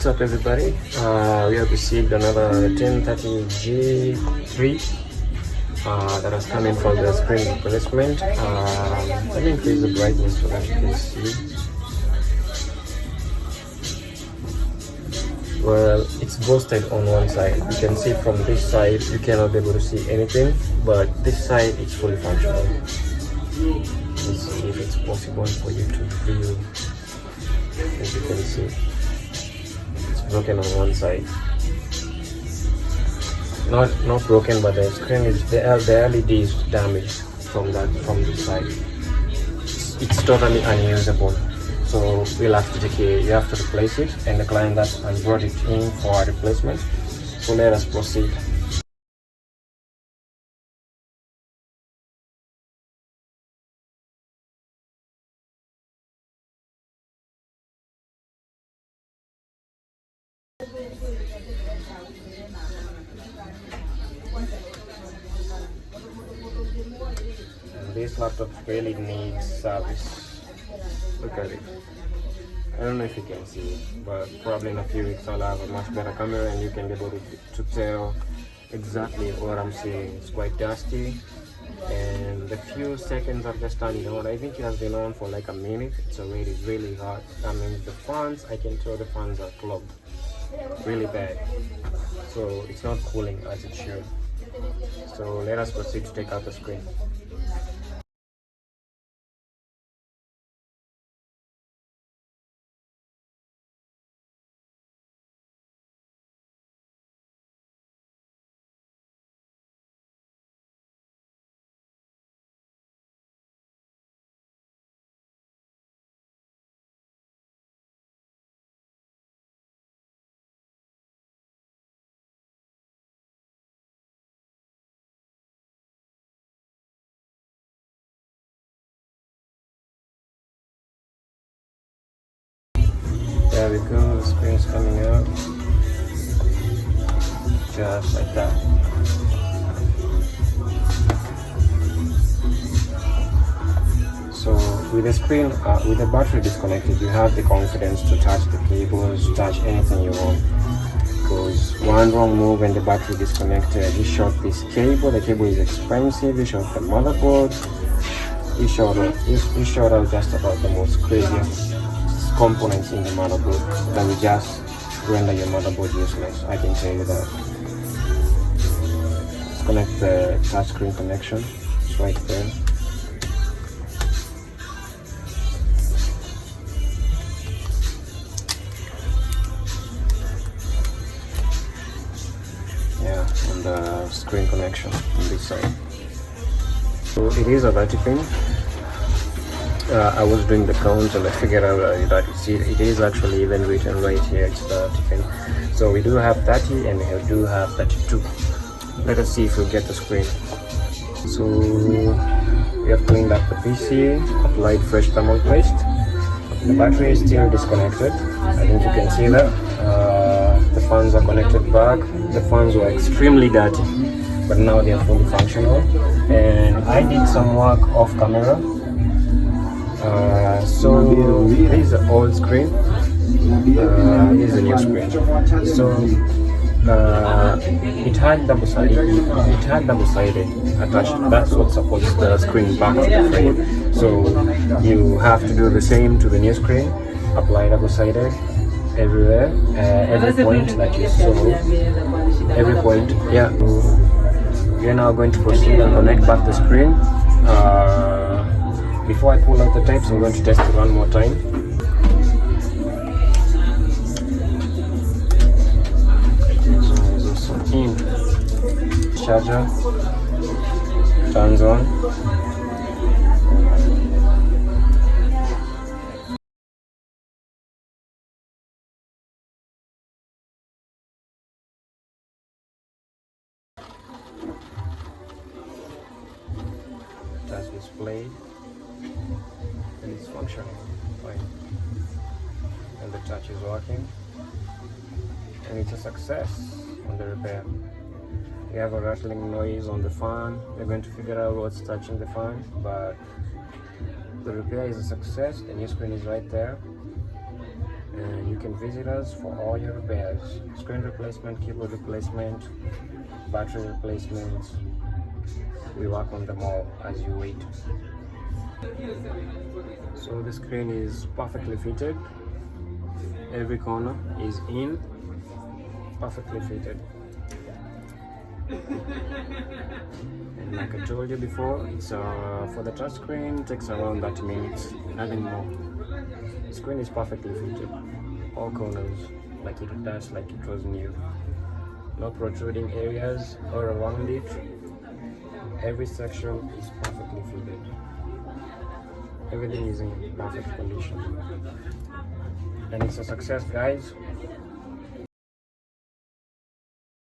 What's up everybody? We have received another 1030G3 that has come in for the screen replacement. Let me increase the brightness so that you can see. Well, it's ghosted on one side. You can see from this side you cannot be able to see anything, but this side it's fully functional. Let's see if it's possible for you to view. As you can see, it's broken on one side. Not broken, but the screen is the LED is damaged from this side. It's totally unusable. So we'll have to you have to replace it, and the client that has brought it in for a replacement. So let us proceed. And this laptop really needs service. Look at it. I don't know if you can see it, but probably in a few weeks I'll have a much better camera and you can be able to tell exactly what I'm seeing. It's quite dusty, and the few seconds I've just turned it on, I think it has been on for like a minute. It's already really hot. I mean, the fans, I can tell the fans are clogged really bad, so it's not cooling as it should. So let us proceed to take out the screen. There we go, the screen's coming out, just like that. So with the screen, with the battery disconnected, you have the confidence to touch the cables, touch anything you want. Because one wrong move and the battery disconnected, you short this cable, the cable is expensive, you short the motherboard, you short out just about the most craziest components in the motherboard that will just render your motherboard useless. I can tell you that. Let's connect the touchscreen connection. It's right there. Yeah, and the screen connection on this side. So it is a 30 pin. I was doing the count and I figured out that it is actually even written right here. It's 30 pin. So we do have 30 and we do have 32. Let us see if we get the screen. So we have cleaned up the PC, applied fresh thermal paste. The battery is still disconnected. I think you can see that. The fans are connected back. The fans were extremely dirty, but now they are fully functional. And I did some work off camera. So this is an old screen, this is a new screen. So it had double-sided attached. That's what supports the screen back to the frame. So you have to do the same to the new screen. Apply double-sided everywhere, every point that you saw, every point. Yeah. We are now going to proceed and connect back the screen. Before I pull out the tapes, I'm going to test it one more time. So there's also in. Charger turns on. That's displayed. And it's functioning fine, and the touch is working, and it's a success on the repair. We have a rattling noise on the fan. We're going to figure out what's touching the fan, but the repair is a success. The new screen is right there, and you can visit us for all your repairs: screen replacement, keyboard replacement, battery replacements. We work on them all as you wait. So the screen is perfectly fitted. Every corner is in, perfectly fitted. And like I told you before, it's for the touch screen, it takes around 30 minutes, nothing more. The screen is perfectly fitted, all corners like it was new. No protruding areas all around it. Every section is perfectly fitted. Everything is in perfect condition. And it's a success, guys.